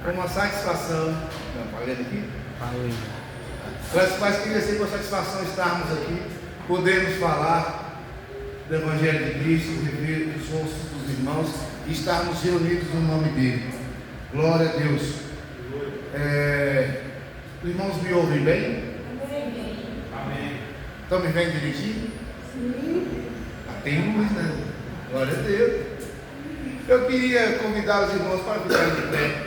com uma satisfação. Não, falei aqui? Falei. Mas queria ser com satisfação estarmos aqui, podermos falar do Evangelho de Cristo, rever os rostos dos irmãos e estarmos reunidos no nome dele. Glória a Deus. Os irmãos me ouvem bem? Amém. Estão me vendo direitinho? Sim. Tem luz, né? Glória a Deus. Eu queria convidar os irmãos para ficarem de pé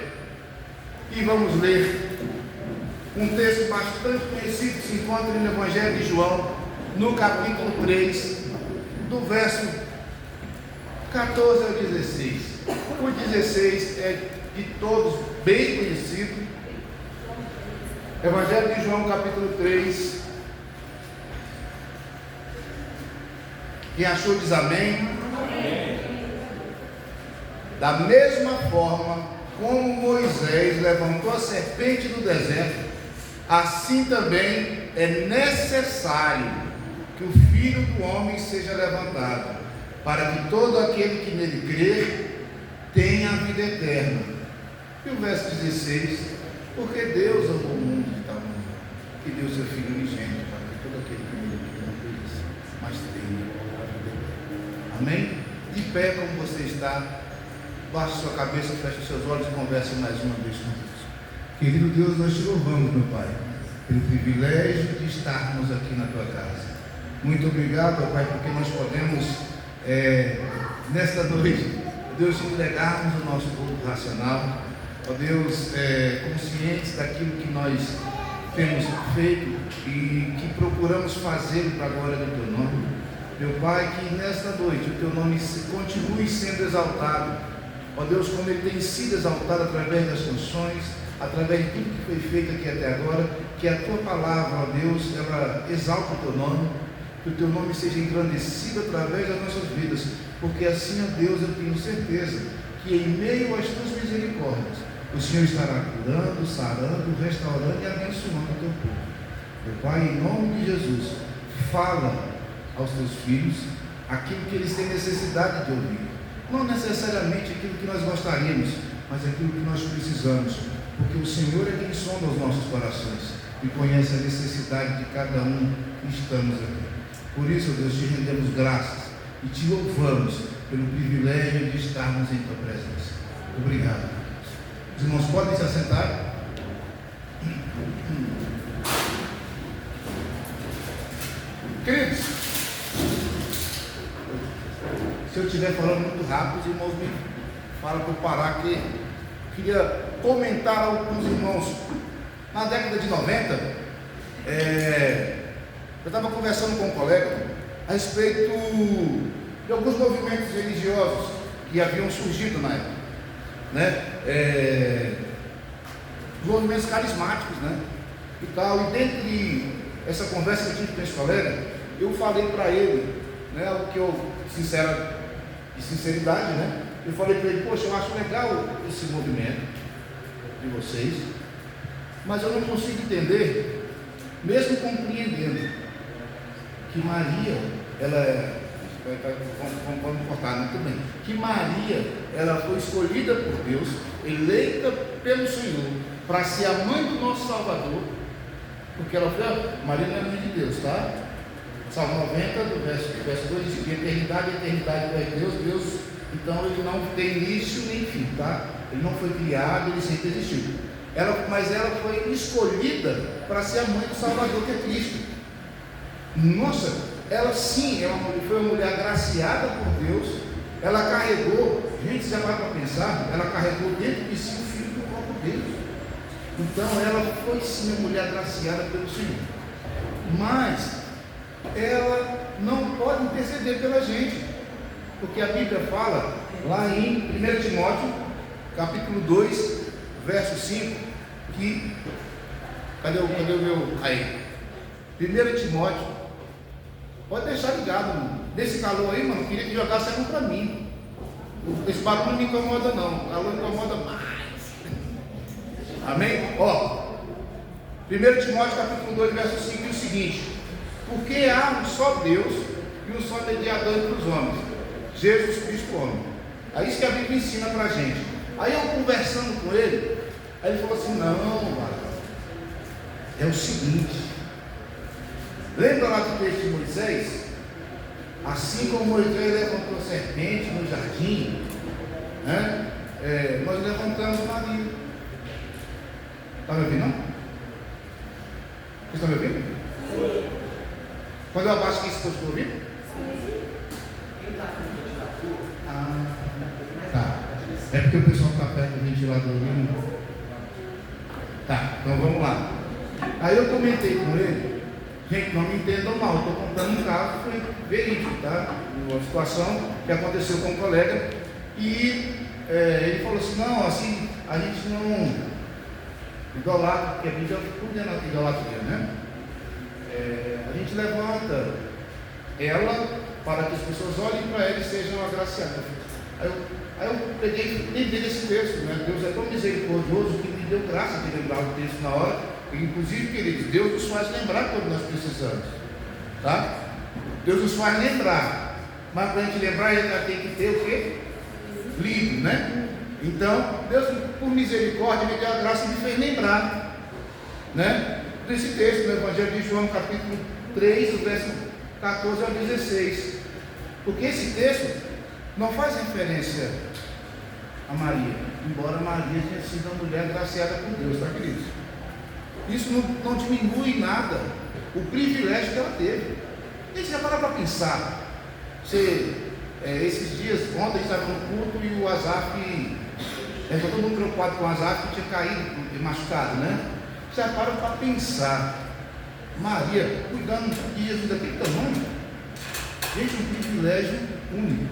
e vamos ler um texto bastante conhecido que se encontra no Evangelho de João, no capítulo 3, do verso 14 ao 16. O 16 é de todos bem conhecido. Evangelho de João, capítulo 3. Quem achou diz amém. Amém. Da mesma forma como Moisés levantou a serpente no deserto, assim também é necessário que o Filho do Homem seja levantado, para que todo aquele que nele crer tenha a vida eterna. E o verso 16: porque Deus amou o mundo de tal maneira que deu seu Filho unigênito, para que todo aquele que nele crer não pereça, mas tenha a vida eterna. Amém? De pé como você está, baixe sua cabeça, feche os seus olhos e converse mais uma vez com Deus. Querido Deus, nós te louvamos, meu Pai, pelo privilégio de estarmos aqui na tua casa. Muito obrigado, Pai, porque nós podemos, nesta noite, Deus, entregarmos o nosso corpo racional, ó Deus, conscientes daquilo que nós temos feito e que procuramos fazer para a glória do teu nome. Meu Pai, que nesta noite o teu nome continue sendo exaltado, ó Deus, como ele tem sido exaltado através das canções, através de tudo que foi feito aqui até agora, que a tua palavra, ó Deus, ela exalta o teu nome, que o teu nome seja engrandecido através das nossas vidas, porque assim, ó Deus, eu tenho certeza que em meio às tuas misericórdias, o Senhor estará curando, sarando, restaurando e abençoando o teu povo. Meu Pai, em nome de Jesus, fala aos teus filhos aquilo que eles têm necessidade de ouvir, não necessariamente aquilo que nós gostaríamos, mas aquilo que nós precisamos, porque o Senhor é quem sonda os nossos corações e conhece a necessidade de cada um que estamos aqui. Por isso, Deus, te rendemos graças e te louvamos pelo privilégio de estarmos em tua presença. Obrigado. Os irmãos podem se assentar? Queridos, se eu estiver falando muito rápido, os irmãos me falam para eu parar, que queria comentar algo com os irmãos. Na década de 90, eu estava conversando com um colega a respeito de alguns movimentos religiosos que haviam surgido na época, né? Movimentos carismáticos, né? E tal. E dentre essa conversa que eu tive com esse colega, eu falei para ele, né, algo que eu, de sinceridade, né? Eu falei para ele: poxa, eu acho legal esse movimento de vocês, mas eu não consigo entender, mesmo compreendendo, que Maria, vamos cortar muito bem, que Maria, ela foi escolhida por Deus, eleita pelo Senhor, para ser a mãe do nosso Salvador, porque ela foi, Maria não é mãe de Deus, tá? Salmo 90, do verso 2, diz que eternidade é Deus, Deus, então ele não tem início nem fim, tá? Ele não foi criado, ele sempre existiu. Mas ela foi escolhida para ser a mãe do Salvador, que é Cristo. Nossa, ela sim, foi uma mulher agraciada por Deus. Ela carregou, gente, você já vai para pensar, ela carregou dentro de si o Filho do próprio Deus. Então ela foi sim uma mulher agraciada pelo Senhor. Mas ela não pode interceder pela gente, porque a Bíblia fala lá em 1 Timóteo, capítulo 2, verso 5, que, cadê o meu, aí, 1 Timóteo, pode deixar ligado, mano. Nesse calor aí, mano, queria que jogasse água para mim. Esse barulho não me incomoda não, o calor me incomoda mais. Amém? Ó, 1 Timóteo capítulo 2, verso 5 diz o seguinte: porque há um só Deus e um só mediador entre os homens, Jesus Cristo homem. É isso que a Bíblia ensina para a gente. Aí eu conversando com ele, Aí ele falou assim: não, varão, é o seguinte, lembra lá do texto de Moisés? Assim como Moisés levantou a serpente no jardim, né? Nós levantamos Maria. Está me ouvindo, não? Vocês estão me ouvindo? Sim. Quando eu abaixo aqui, vocês estão me ouvindo? Sim. Ah, tá. É porque o pessoal está perto do ventilador, né? Tá, então vamos lá. Aí eu comentei com ele, gente, não me entendam mal, estou contando um caso que foi verídico, tá? Uma situação que aconteceu com um colega e ele falou assim: não, assim, a gente não idolatra, porque a Bíblia tudo é idolatria, né? A gente levanta ela para que as pessoas olhem para ela e sejam agraciadas. Aí eu peguei e entendi esse texto, né? Deus é tão misericordioso que me deu graça de lembrar o texto na hora. Inclusive, queridos, Deus nos faz lembrar quando nós precisamos, tá? Deus nos faz lembrar, mas para a gente lembrar, ele já tem que ter o quê? Lido, né? Então, Deus, por misericórdia, me deu a graça e me fez lembrar, né? Desse texto no Evangelho de João, capítulo 3, do verso 14 ao 16, porque esse texto não faz referência a Maria, embora Maria tenha sido uma mulher agraciada por Deus, tá, queridos? Isso não diminui em nada o privilégio que ela teve. A gente já para pensar. Esses dias, ontem estava no culto e o Azaf, todo mundo preocupado com o Azaf que tinha caído, machucado, né? Já para pensar. Maria cuidando de Jesus daquele tamanho. Gente, um privilégio único.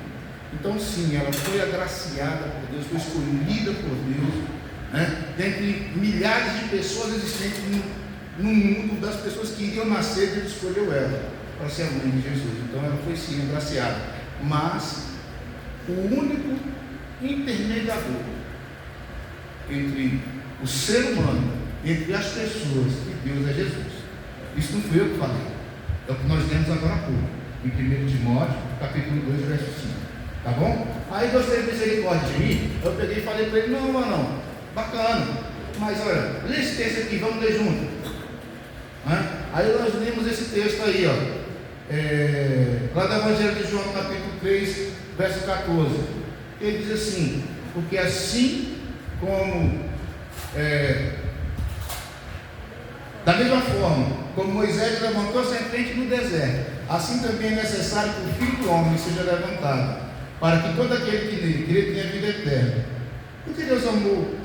Então sim, ela foi agraciada por Deus, foi escolhida por Deus, né? Dentre milhares de pessoas existentes no mundo, das pessoas que iriam nascer, Deus escolheu ela para ser a mãe de Jesus. Então ela foi sim agraciada, mas o único intermediador entre o ser humano, entre as pessoas e Deus é Jesus. Isso não fui eu que falei, é o que nós lemos agora há pouco, em 1 Timóteo, capítulo 2, verso 5. Tá bom? Aí Deus teve misericórdia de mim. Eu peguei e falei para ele: não, bacana, mas olha, lê esse texto aqui, vamos ler junto. Aí nós lemos esse texto aí, ó, lá do Evangelho de João, capítulo 3, verso 14. Ele diz assim: porque assim como da mesma forma como Moisés levantou a serpente no deserto, assim também é necessário que o Filho do Homem seja levantado, para que todo aquele que nele crê tenha vida eterna. Porque Deus amou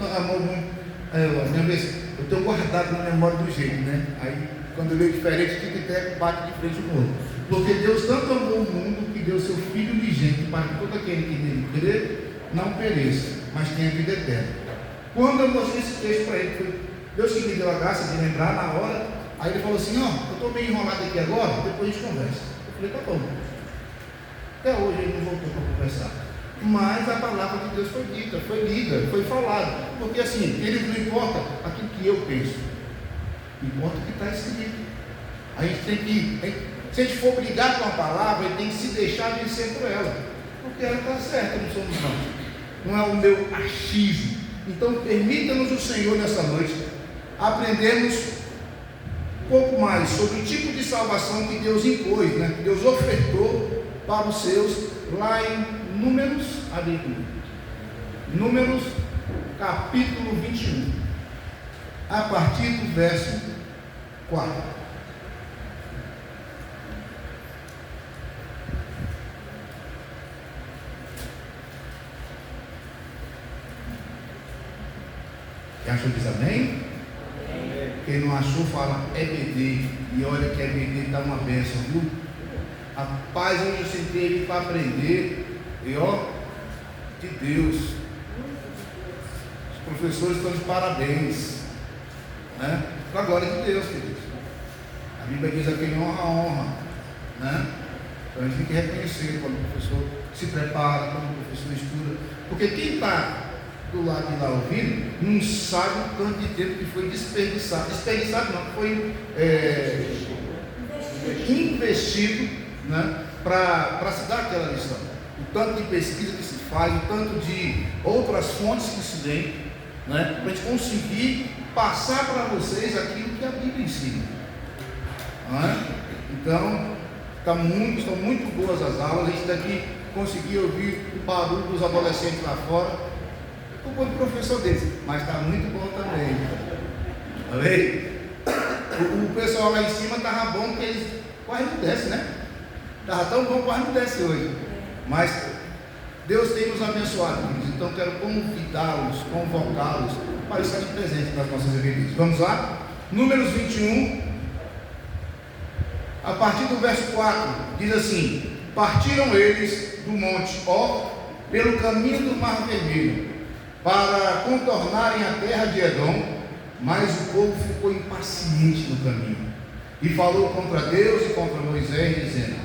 muito. Eu tenho guardado na memória do jeito, né? Aí quando eu leio diferente, fica até bate de frente com o outro. Porque Deus tanto amou o mundo que deu seu Filho unigênito, para que todo aquele que nele crê não pereça, mas tenha vida eterna. Quando eu mostrei esse texto para ele, foi Deus que me deu a graça de lembrar na hora. Aí ele falou assim: eu estou meio enrolado aqui agora, depois a gente conversa. Eu falei: tá bom. Até hoje ele não voltou para conversar. Mas a palavra de Deus foi dita, foi lida, foi falada. Porque assim, ele não importa aquilo que eu penso, importa o que está escrito. A gente tem que, se a gente for brigar com a palavra, ele tem que se deixar vencer por ela. Porque ela está certa, não somos nós. Não é o meu achismo. Então permita-nos o Senhor nessa noite aprendermos um pouco mais sobre o tipo de salvação que Deus impôs, né? Que Deus ofertou para os seus, lá em Números, Números capítulo 21, a partir do verso 4. Quem achou diz amém? Quem não achou fala EBD, e olha que EBD está uma bênção, viu? Rapaz, hoje eu sentei aqui para aprender, e ó, de Deus, os professores estão de parabéns, né? Para a glória de Deus, queridos. A Bíblia diz a quem honra, honra, né? Então a gente tem que reconhecer quando o professor se prepara, quando o professor estuda, porque quem está do lado de lá ouvindo não sabe o tanto de tempo que foi desperdiçado. Desperdiçado não, foi investido, né, para se dar aquela lição. O tanto de pesquisa que se faz, o tanto de outras fontes que se tem, né? Para a gente conseguir passar para vocês aquilo que a Bíblia ensina, né? Então, estão muito boas as aulas. A gente daqui conseguiu ouvir o barulho dos adolescentes lá fora, o bom professor deles, mas está muito bom também. Amém? O pessoal lá em cima estava bom, porque eles quase não descem, né? Estava tão bom, quase não desce hoje. Mas Deus tem nos abençoado, então quero convidá-los, convocá-los para estarem presentes nas nossas igrejas. Vamos lá? Números 21, a partir do verso 4, diz assim: partiram eles do monte Or pelo caminho do Mar Vermelho, para contornarem a terra de Edom, mas o povo ficou impaciente no caminho, e falou contra Deus e contra Moisés, dizendo: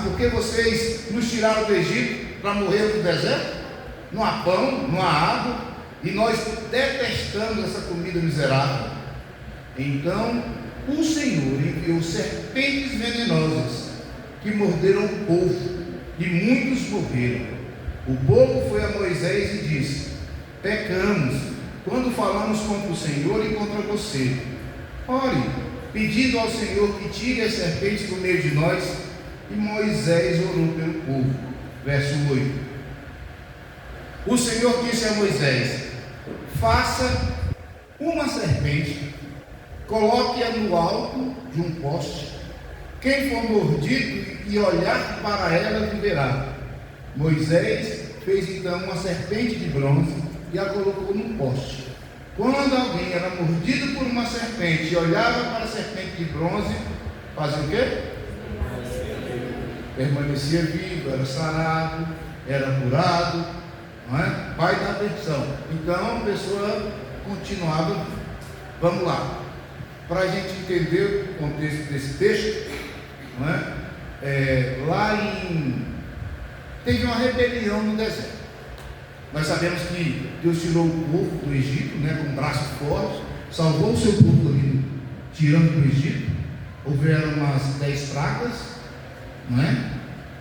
por que vocês nos tiraram do Egito para morrer no deserto? Não há pão, não há água, e nós detestamos essa comida miserável. Então o Senhor enviou serpentes venenosas que morderam o povo, e muitos morreram. O povo foi a Moisés e disse: pecamos quando falamos contra o Senhor e contra você. Ore, pedindo ao Senhor que tire as serpentes do meio de nós. E Moisés orou pelo povo. Verso 8: o Senhor disse a Moisés: faça uma serpente, coloque-a no alto de um poste. Quem for mordido e olhar para ela viverá. Moisés fez então uma serpente de bronze e a colocou num poste. Quando alguém era mordido por uma serpente e olhava para a serpente de bronze, fazia o quê? Permanecia vivo, era sarado, era curado, não é? Pai da petição. Então a pessoa continuava. Vamos lá, para a gente entender o contexto desse texto, não é? Teve uma rebelião no deserto. Nós sabemos que Deus tirou o povo do Egito, né, com um braço forte, salvou o seu povo ali, tirando do Egito. Houveram umas 10 pragas, não é?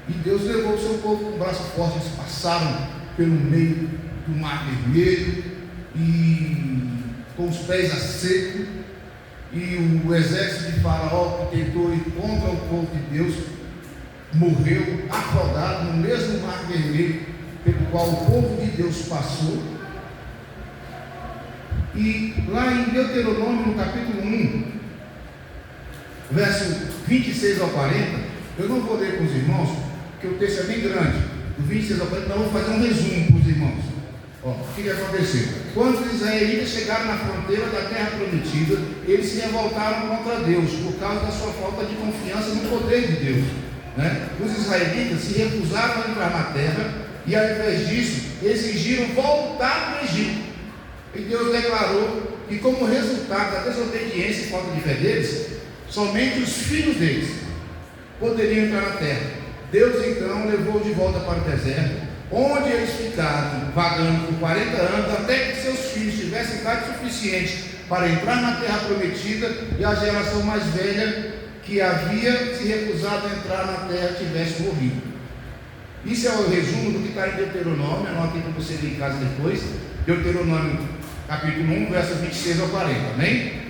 E Deus levou o seu povo com um braço forte. Eles passaram pelo meio do Mar Vermelho e com os pés a seco. E o exército de Faraó, que tentou ir contra o povo de Deus, morreu afogado no mesmo Mar Vermelho pelo qual o povo de Deus passou. E lá em Deuteronômio, no capítulo 1, verso 26 ao 40, eu não vou ler com os irmãos, porque o texto é bem grande, do 26 ao 40, então eu vou fazer um resumo para os irmãos. O que aconteceu? Quando os israelitas chegaram na fronteira da terra prometida, eles se revoltaram contra Deus, por causa da sua falta de confiança no poder de Deus, né? Os israelitas se recusaram a entrar na terra e, ao invés disso, exigiram voltar para o Egito. E Deus declarou que, como resultado da desobediência e falta de fé deles, somente os filhos deles poderiam entrar na terra. Deus então levou de volta para o deserto, onde eles ficaram vagando por 40 anos, até que seus filhos tivessem idade suficiente para entrar na terra prometida, e a geração mais velha, que havia se recusado a entrar na terra, tivesse morrido. Isso é o resumo do que está em Deuteronômio. Anote para você ler em casa depois. Deuteronômio capítulo 1, versos 26 ao 40, amém?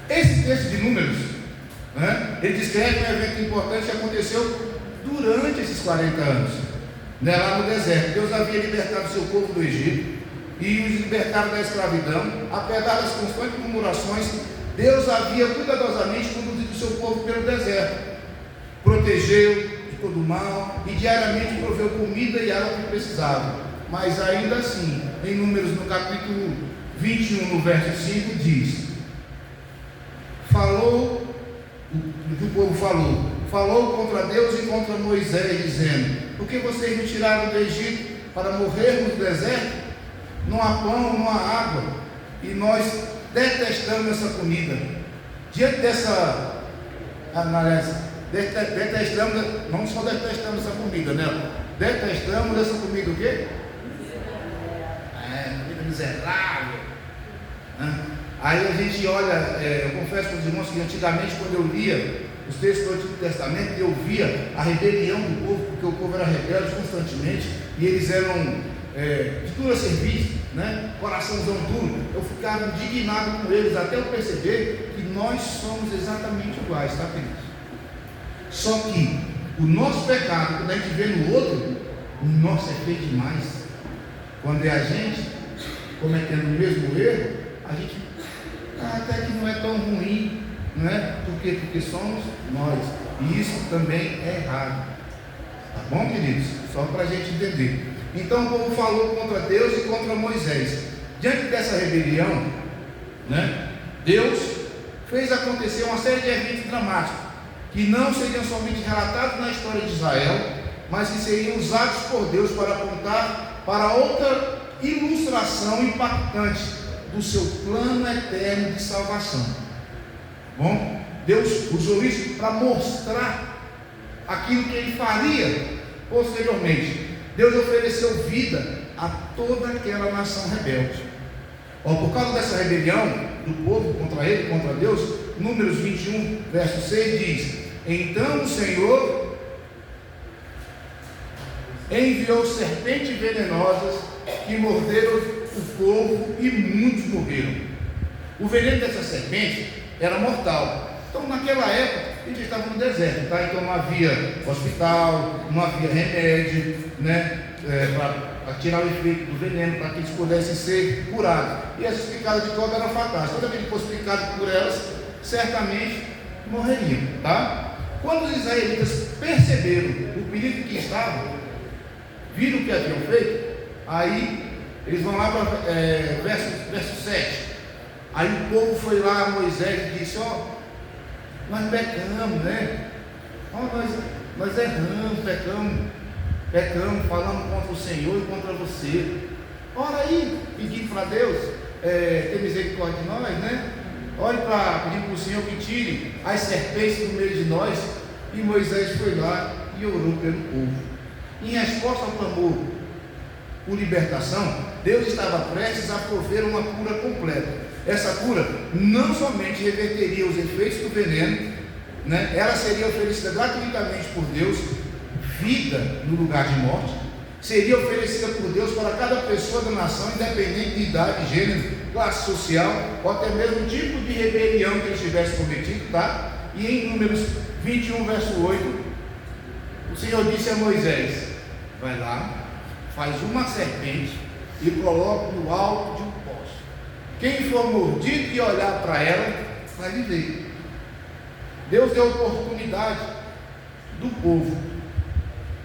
Esse texto de Números, né, ele descreve um evento importante que aconteceu durante esses 40 anos, né, lá no deserto. Deus havia libertado o seu povo do Egito e os libertaram da escravidão. Apesar das constantes murmurações, Deus havia cuidadosamente conduzido o seu povo pelo deserto, protegeu de todo mal e diariamente proveu comida e água que precisavam. Mas ainda assim, em Números no capítulo 21, no verso 5, diz: o povo falou contra Deus e contra Moisés, dizendo: por que vocês me tiraram do Egito para morrermos no deserto? Não há pão, não há água, e nós detestamos essa comida. Diante dessa análise, detestamos, não só detestamos essa comida, né? Detestamos essa comida o quê? Comida miserável, né? Aí a gente olha, eu confesso para os irmãos que antigamente, quando eu lia os textos do Antigo Testamento, eu via a rebelião do povo, porque o povo era rebelde constantemente, e eles eram de dura serviço, né? Coraçãozão duro, eu ficava indignado com eles, até eu perceber que nós somos exatamente iguais, tá, queridos? Só que o nosso pecado, quando a gente vê no outro, o nosso é feio demais. Quando é a gente cometendo o mesmo erro, a gente até que não é tão ruim, não é? Por quê? Porque somos nós, e isso também é errado, tá bom, queridos? Só para a gente entender. Então o povo falou contra Deus e contra Moisés. Diante dessa rebelião, né, Deus fez acontecer uma série de eventos dramáticos, que não seriam somente relatados na história de Israel, mas que seriam usados por Deus para apontar para outra ilustração impactante do seu plano eterno de salvação. Bom, Deus usou isso para mostrar aquilo que ele faria posteriormente. Deus ofereceu vida a toda aquela nação rebelde. Por causa dessa rebelião do povo contra ele, contra Deus, Números 21, verso 6 diz: então o Senhor enviou serpentes venenosas que morderam o povo e muitos morreram. O veneno dessa serpente era mortal. Então naquela época eles estavam no deserto, tá? Então não havia hospital, não havia remédio, né? Para tirar o efeito do veneno, para que eles pudessem ser curados. E essas picadas de cobra eram fatais. Toda vez que fosse picado por elas, certamente morreriam, tá? Quando os israelitas perceberam o perigo que estavam, viram o que haviam feito, aí eles vão lá para verso 7. Aí o povo foi lá a Moisés e disse: nós pecamos, né? Nós erramos, pecamos, falamos contra o Senhor e contra você. Ora aí, pedindo para Deus ter misericórdia de nós, né? Olhe para pedir para o Senhor que tire as serpentes do meio de nós. E Moisés foi lá e orou pelo povo. Em resposta ao clamor por libertação, Deus estava prestes a prover uma cura completa. Essa cura não somente reverteria os efeitos do veneno, né? Ela seria oferecida gratuitamente por Deus, vida no lugar de morte, seria oferecida por Deus para cada pessoa da nação, independente de idade, gênero, classe social, ou até mesmo tipo de rebelião que eles tivessem cometido, tá? E em Números 21, verso 8, o Senhor disse a Moisés: vai lá, faz uma serpente e coloca no alto de um poste. Quem for mordido e olhar para ela, vai viver. Deus deu oportunidade do povo,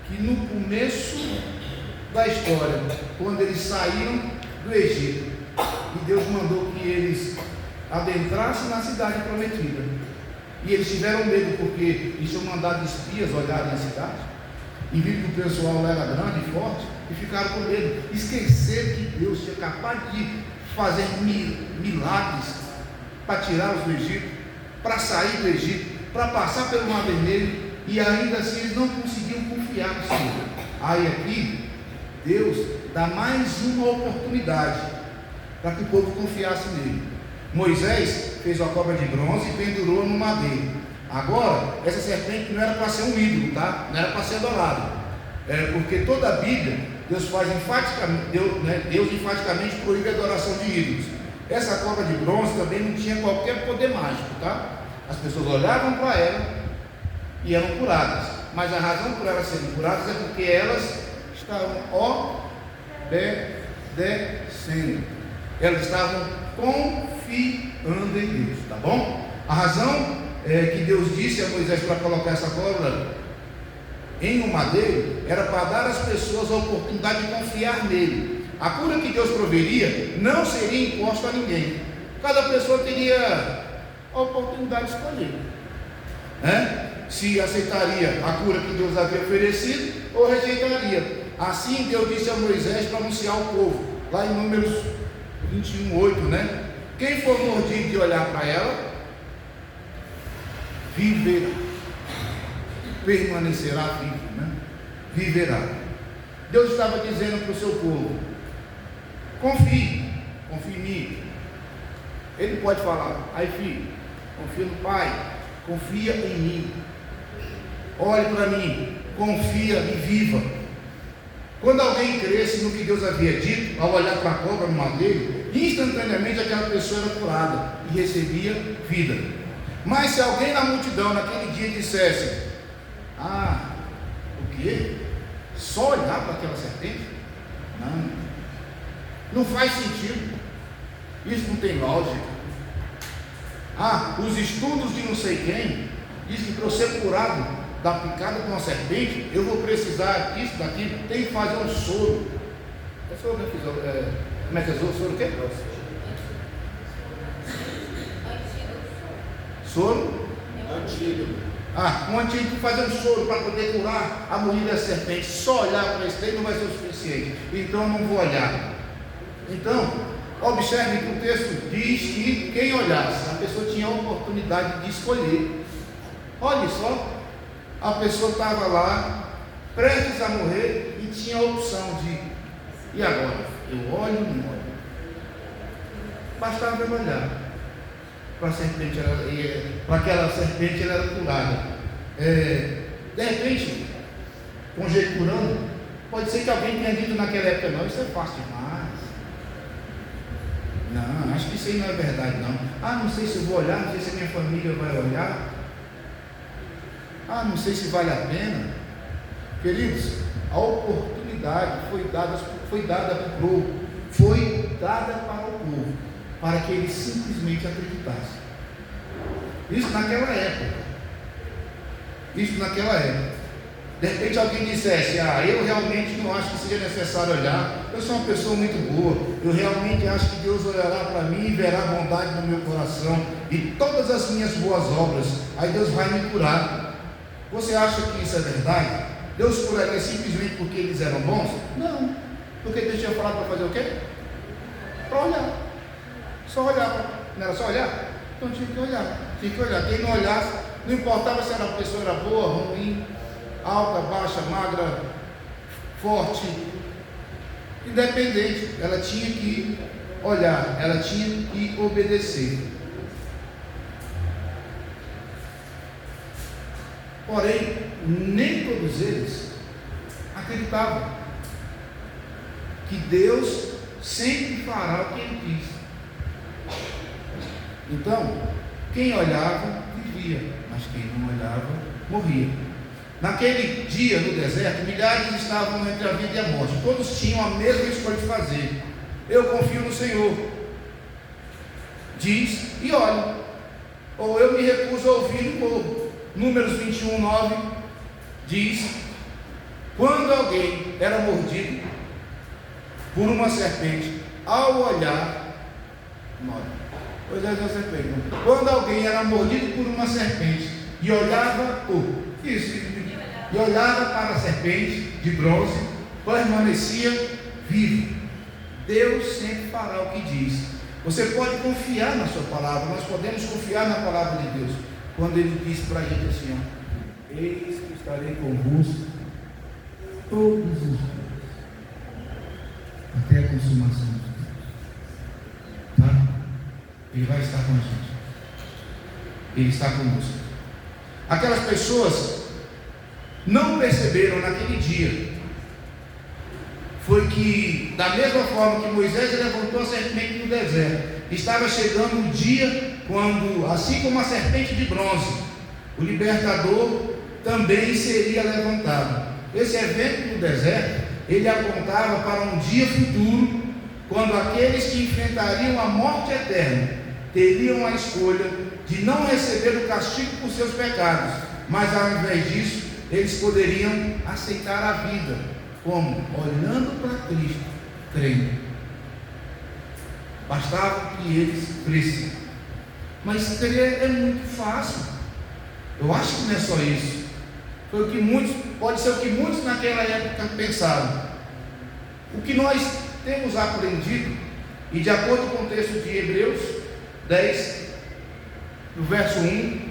que no começo da história, quando eles saíram do Egito, e Deus mandou que eles adentrassem na cidade prometida, e eles tiveram medo porque eles tinham mandado espias olharem a cidade, e viram que o pessoal era grande e forte, e ficaram com medo, esqueceram que Deus tinha capaz de fazer milagres para tirá-los do Egito, para sair do Egito, para passar pelo Mar Vermelho, e ainda assim eles não conseguiam confiar no Senhor. Aí aqui, Deus dá mais uma oportunidade para que o povo confiasse nele. Moisés fez uma cobra de bronze e pendurou no madeiro. Agora, essa serpente não era para ser um ídolo, tá? Não era para ser adorado. Porque toda a Bíblia, Deus enfaticamente proíbe a adoração de ídolos. Essa cobra de bronze também não tinha qualquer poder mágico, tá? As pessoas olhavam para ela e eram curadas. Mas a razão por elas serem curadas é porque elas estavam obedecendo. Elas estavam confiando em Deus, tá bom? A razão que Deus disse a Moisés para colocar essa cobra em um madeiro era para dar às pessoas a oportunidade de confiar nele. A cura que Deus proveria não seria imposta a ninguém. Cada pessoa teria a oportunidade de escolher, né? Se aceitaria a cura que Deus havia oferecido ou rejeitaria. Assim Deus disse a Moisés para anunciar ao povo, lá em Números 21, 8, né? Quem for mordido de olhar para ela, viverá, permanecerá vivo, né? Viverá. Deus estava dizendo para o seu povo: confie em mim. Ele pode falar: aí filho, confia no Pai, confia em mim, olhe para mim, confia e viva. Quando alguém cresce no que Deus havia dito, ao olhar para a cobra no madeiro, instantaneamente aquela pessoa era curada e recebia vida. Mas se alguém na multidão naquele dia dissesse: o quê? Só olhar para aquela serpente? Não faz sentido. Isso não tem lógica. Os estudos de não sei quem diz que para eu ser curado da picada de uma serpente, eu vou precisar disso, daquilo, tem que fazer um soro. Como é que é soro? O quê? Soro? Antigo. Um antídoto, fazer um soro para poder curar a mordida da serpente. Só olhar para esse daí não vai ser o suficiente. Então eu não vou olhar. Então, observe que o texto diz que quem olhasse, a pessoa tinha a oportunidade de escolher. Olhe só, a pessoa estava lá, prestes a morrer, e tinha a opção de: e agora? Eu olho ou não olho? Bastava olhar para a serpente, para aquela serpente, ela era curada. De repente, conjecturando, pode ser que alguém tenha dito naquela época: não, isso é fácil demais. Não, acho que isso aí não é verdade, não. Não sei se eu vou olhar, não sei se a minha família vai olhar. Não sei se vale a pena. Queridos, a oportunidade foi dada para o povo, foi dada para o povo, para que eles simplesmente acreditassem. Isso naquela época. De repente alguém dissesse: eu realmente não acho que seja necessário olhar, eu sou uma pessoa muito boa, eu realmente acho que Deus olhará para mim e verá bondade no meu coração e todas as minhas boas obras, aí Deus vai me curar. Você acha que isso é verdade? Deus curaria simplesmente porque eles eram bons? Não, porque Deus tinha falado para fazer o quê? Para olhar. Só olhar. Não era só olhar? Então tinha que olhar. Quem não olhasse, não importava se a pessoa era boa, ruim, alta, baixa, magra, forte, independente, ela tinha que olhar, ela tinha que obedecer. Porém, nem todos eles acreditavam que Deus sempre fará o que Ele diz. Então, quem olhava vivia, mas quem não olhava morria. Naquele dia no deserto, milhares estavam entre a vida e a morte. Todos tinham a mesma escolha de fazer: eu confio no Senhor, diz e olha, ou eu me recuso a ouvir o povo. Números 21:9 diz: quando alguém era mordido por uma serpente, ao olhar, quando alguém era mordido por uma serpente e olhava, e olhava para a serpente de bronze, permanecia vivo. Deus sempre fará o que diz. Você pode confiar na sua palavra, nós podemos confiar na palavra de Deus. Quando Ele diz para ele assim: eis que estarei convosco todos os dias, até a consumação dos tempos. Tá? Ele vai estar com a gente. Ele está conosco. Aquelas pessoas não perceberam naquele dia foi que, da mesma forma que Moisés levantou a serpente no deserto, estava chegando o dia quando, assim como a serpente de bronze, o libertador também seria levantado. Esse evento no deserto, ele apontava para um dia futuro, quando aqueles que enfrentariam a morte eterna teriam a escolha de não receber o castigo por seus pecados, mas ao invés disso, eles poderiam aceitar a vida, como? Olhando para Cristo, crendo. Bastava que eles crescem. Mas crer é muito fácil. Eu acho que não é só isso. Foi o que muitos, pode ser o que muitos naquela época pensaram. O que nós temos aprendido, e de acordo com o texto de Hebreus 10, no verso 1,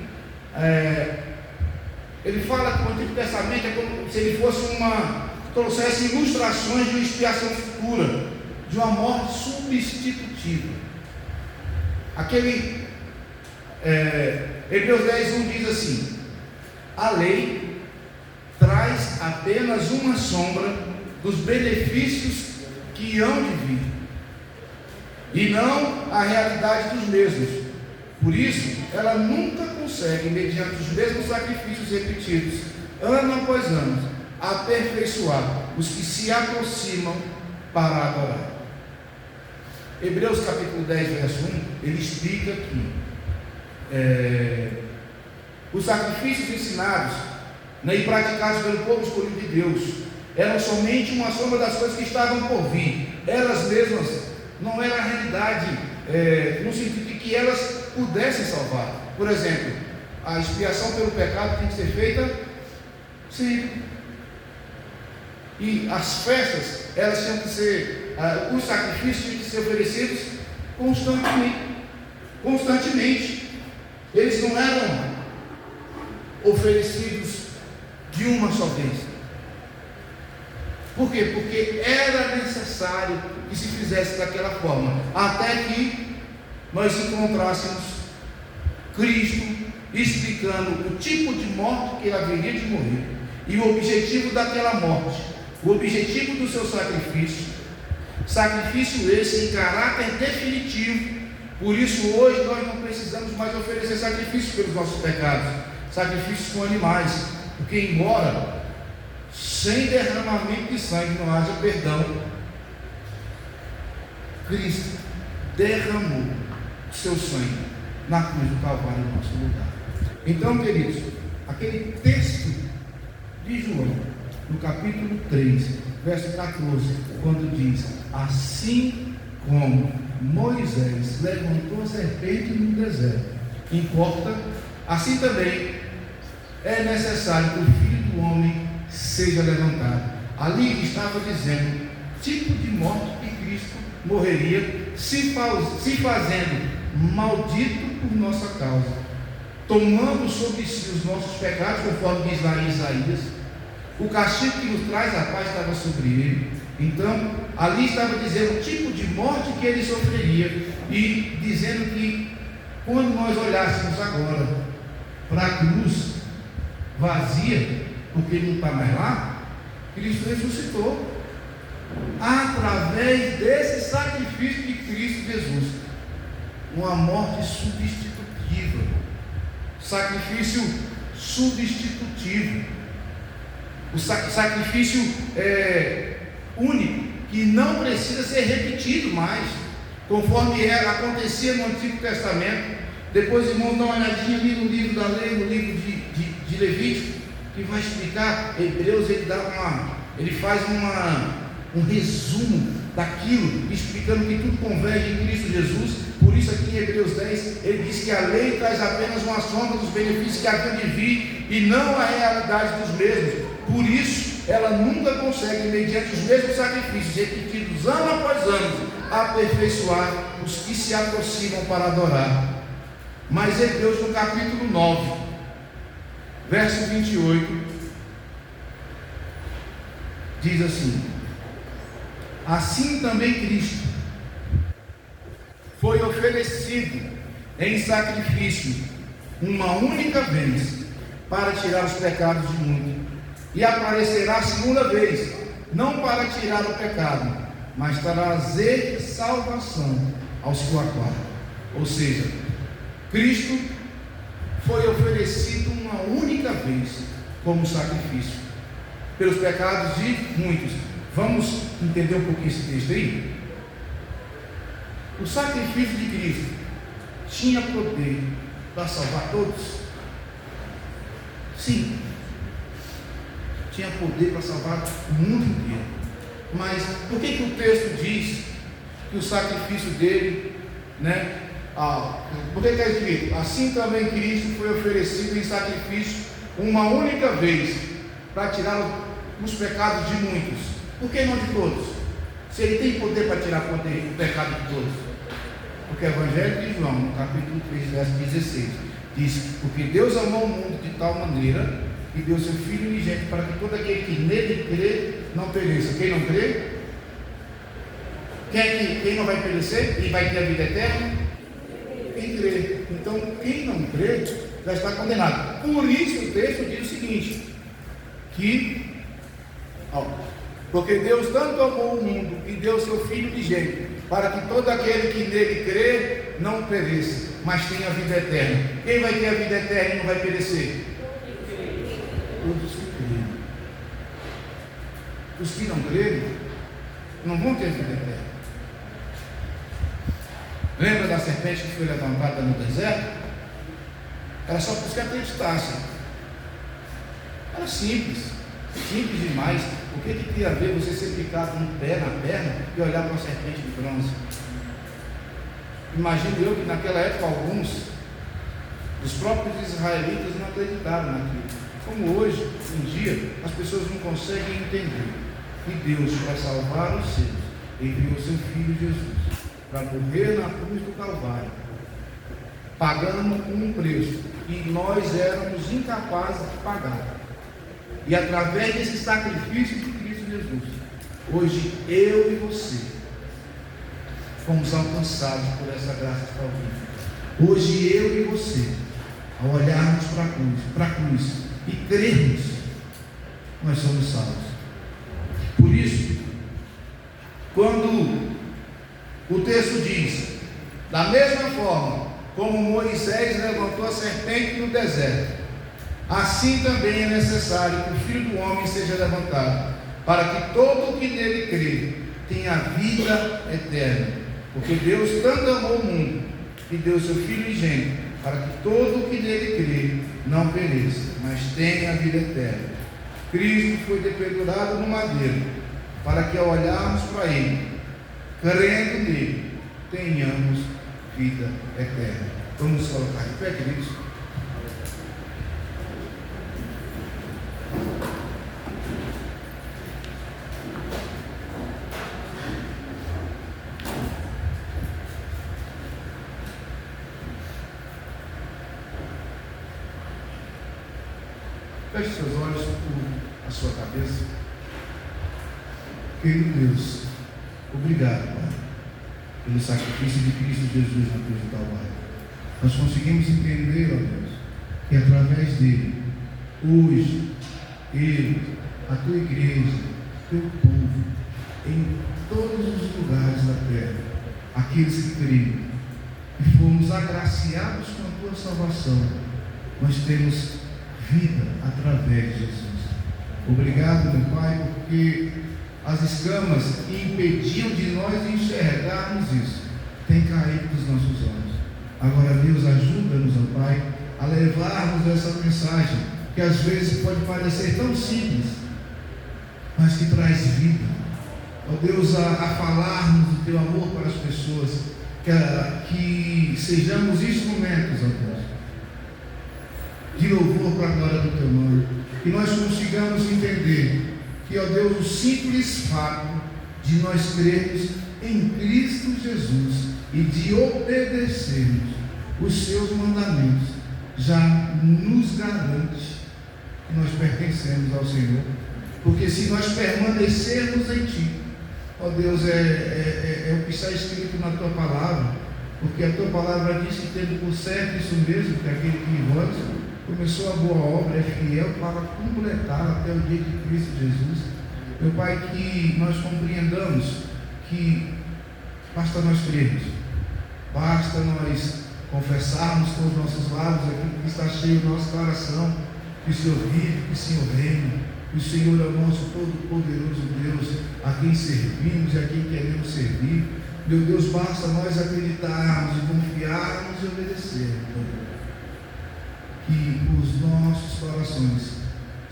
ele fala que o Antigo Testamento é como se ele fosse trouxesse ilustrações de uma expiação futura, de uma morte substitutiva. Hebreus 10:1 diz assim: a lei traz apenas uma sombra dos benefícios que hão de vir, e não a realidade dos mesmos. Por isso, ela nunca consegue, mediante os mesmos sacrifícios repetidos, ano após ano, aperfeiçoar os que se aproximam para adorar. Hebreus capítulo 10, verso 1, ele explica que os sacrifícios ensinados, né, e praticados pelo povo escolhido de Deus eram somente uma sombra das coisas que estavam por vir. Elas mesmas não eram a realidade, no sentido de que elas pudessem salvar. Por exemplo, a expiação pelo pecado tem que ser feita sempre. E as festas, elas tinham que ser, os sacrifícios tinham que ser oferecidos constantemente. Eles não eram oferecidos de uma só vez. Por quê? Porque era necessário que se fizesse daquela forma, até que nós encontrássemos Cristo explicando o tipo de morte que ele haveria de morrer e o objetivo daquela morte, o objetivo do seu sacrifício esse em caráter definitivo. Por isso hoje nós não precisamos mais oferecer sacrifícios pelos nossos pecados, sacrifícios com animais, porque embora sem derramamento de sangue não haja perdão, Cristo derramou o seu sangue na cruz do Calvário em nosso lugar. Então, queridos, aquele texto de João, no capítulo 3, verso 14, quando diz: assim como Moisés levantou a serpente no deserto, importa, assim também é necessário que o Filho do Homem seja levantado. Ali estava dizendo o tipo de morte que Cristo morreria, se fazendo maldito por nossa causa, tomando sobre si os nossos pecados, conforme diz lá em Isaías. O castigo que nos traz a paz estava sobre ele. Então, ali estava dizendo o tipo de morte que ele sofreria, e dizendo que quando nós olhássemos agora para a cruz vazia, porque ele não está mais lá, Cristo ressuscitou através desse sacrifício de Cristo Jesus, uma morte substitutiva, sacrifício substitutivo, o sacrifício único, que não precisa ser repetido mais, conforme acontecia no Antigo Testamento. Depois, irmãos, dá uma olhadinha ali no livro da lei, no livro de Levítico, que vai explicar. Hebreus, ele faz um resumo daquilo, explicando que tudo converge em Cristo Jesus. Por isso aqui em Hebreus 10, ele diz que a lei traz apenas uma sombra dos benefícios que haviam de vir, e não a realidade dos mesmos. Por isso, ela nunca consegue, mediante os mesmos sacrifícios repetidos ano após ano, aperfeiçoar os que se aproximam para adorar. Mas Hebreus, no capítulo 9, verso 28, diz assim: assim também Cristo foi oferecido em sacrifício uma única vez para tirar os pecados de muitos, e aparecerá a segunda vez, não para tirar o pecado, mas para trazer salvação aos que o aguardam. Ou seja, Cristo foi oferecido uma única vez como sacrifício pelos pecados de muitos. Vamos entender um pouquinho esse texto aí? O sacrifício de Cristo tinha poder para salvar todos? Sim, tinha poder para salvar o mundo inteiro. Mas por que o texto diz que o sacrifício dele, por que está escrito: assim também Cristo foi oferecido em sacrifício uma única vez para tirar os pecados de muitos? Por que não de todos? Se ele tem poder para tirar o pecado de todos. Porque o Evangelho de João, no capítulo 3, verso 16, diz: porque Deus amou o mundo de tal maneira que deu seu Filho unigênito, para que todo aquele que nele crê não pereça. Quem não crê? Quem não vai perecer e vai ter a vida eterna? Quem crê. Então, quem não crê já está condenado. Por isso o texto diz o seguinte: que Porque Deus tanto amou o mundo e deu seu Filho unigênito, para que todo aquele que nele crê não pereça, mas tenha a vida eterna. Quem vai ter a vida eterna e não vai perecer? Todos que creem. Os que não crerem não vão ter vida eterna. Lembra da serpente que foi levantada no deserto? Era só para os que acreditassem. Era simples demais. O que tinha a ver você ser picado no pé, na perna e olhar para uma serpente de bronze? Imagino eu que naquela época alguns dos próprios israelitas não acreditaram naquilo. Como hoje, um dia, as pessoas não conseguem entender que Deus, para salvar os seus, enviou seu Filho Jesus para morrer na cruz do Calvário, pagando um preço que nós éramos incapazes de pagar. E através desse sacrifício de Cristo Jesus, hoje eu e você fomos alcançados por essa graça salvífica. Hoje eu e você, ao olharmos para a cruz e crermos, nós somos salvos. Por isso, quando o texto diz, da mesma forma como Moisés levantou a serpente no deserto, assim também é necessário que o Filho do Homem seja levantado, para que todo o que nele crê tenha vida eterna. Porque Deus tanto amou o mundo, que deu seu Filho unigênito, para que todo o que nele crê não pereça, mas tenha a vida eterna. Cristo foi dependurado no madeiro, para que ao olharmos para Ele, crendo nele, tenhamos vida eterna. Vamos nos colocar de pé, queridos. Feche seus olhos por a sua cabeça. Querido Deus, obrigado, Pai, pelo sacrifício de Cristo Jesus na cruz do Calvário. Nós conseguimos entender, ó Deus, que através dele, hoje, ele, a tua igreja, teu povo, em todos os lugares da terra, aqueles que creem e fomos agraciados com a tua salvação, nós temos vida através de Jesus. Obrigado, meu Pai, porque as escamas que impediam de nós enxergarmos isso têm caído dos nossos olhos. Agora, Deus, ajuda-nos, ó Pai, a levarmos essa mensagem que às vezes pode parecer tão simples, mas que traz vida. Ó Deus, a falarmos do teu amor para as pessoas, que sejamos instrumentos, ó Deus, de louvor para a glória do teu nome, que nós consigamos entender que, ó Deus, o simples fato de nós crermos em Cristo Jesus e de obedecermos os seus mandamentos já nos garante que nós pertencemos ao Senhor, porque se nós permanecermos em Ti, ó Deus, é o que está escrito na Tua palavra, porque a Tua palavra diz que tendo por certo isso mesmo, que aquele que em vós começou a boa obra é fiel para completá-la até o dia de Cristo Jesus. Meu Pai, que nós compreendamos que basta nós crermos, basta nós confessarmos com os nossos lábios aquilo que está cheio do nosso coração, que o Senhor vive, que o Senhor reina, que o Senhor é o nosso todo-poderoso Deus, a quem servimos e a quem queremos servir. Meu Deus, basta nós acreditarmos e confiarmos e obedecermos, que os nossos corações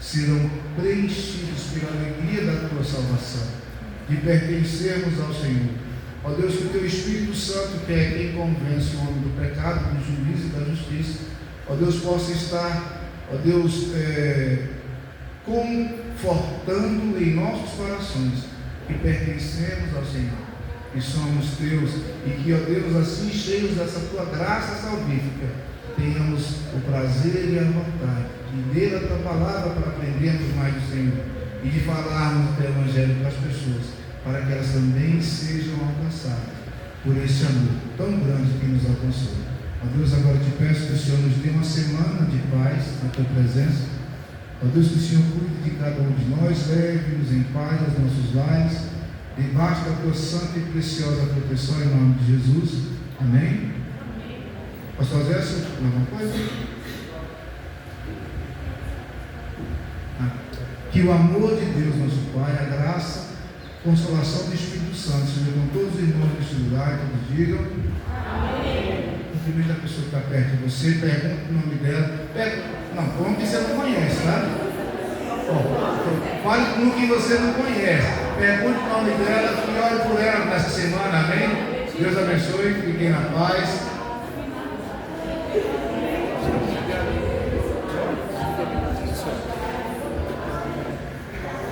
serão preenchidos pela alegria da tua salvação, de pertencermos ao Senhor. Ó Deus, que o teu Espírito Santo, que é quem convence o homem do pecado, do juízo e da justiça, ó Deus, possa estar, ó Deus, confortando em nossos corações que pertencemos ao Senhor, que somos teus, e que, ó Deus, assim cheios dessa tua graça salvífica, tenhamos o prazer e a vontade de ler a tua palavra para aprendermos mais do Senhor e de falarmos do teu evangelho para as pessoas, para que elas também sejam alcançadas por esse amor tão grande que nos alcançou. Ó Deus, agora te peço que o Senhor nos dê uma semana de paz na tua presença. Ó Deus, que o Senhor cuide de cada um de nós, leve-nos em paz aos nossos lares, debaixo da tua santa e preciosa proteção, em nome de Jesus. Amém? Pastor Zé, você tem alguma coisa? Que o amor de Deus, nosso Pai, a graça, a consolação do Espírito Santo seja com todos os irmãos deste lugar, todos digam amém. Cumprimenta a pessoa que está perto de você, pergunta o nome dela. Não, como que você não conhece, tá? Fale com o que você não conhece. Pergunte o nome dela e ore por ela nessa semana, amém? Deus abençoe, fiquem na paz.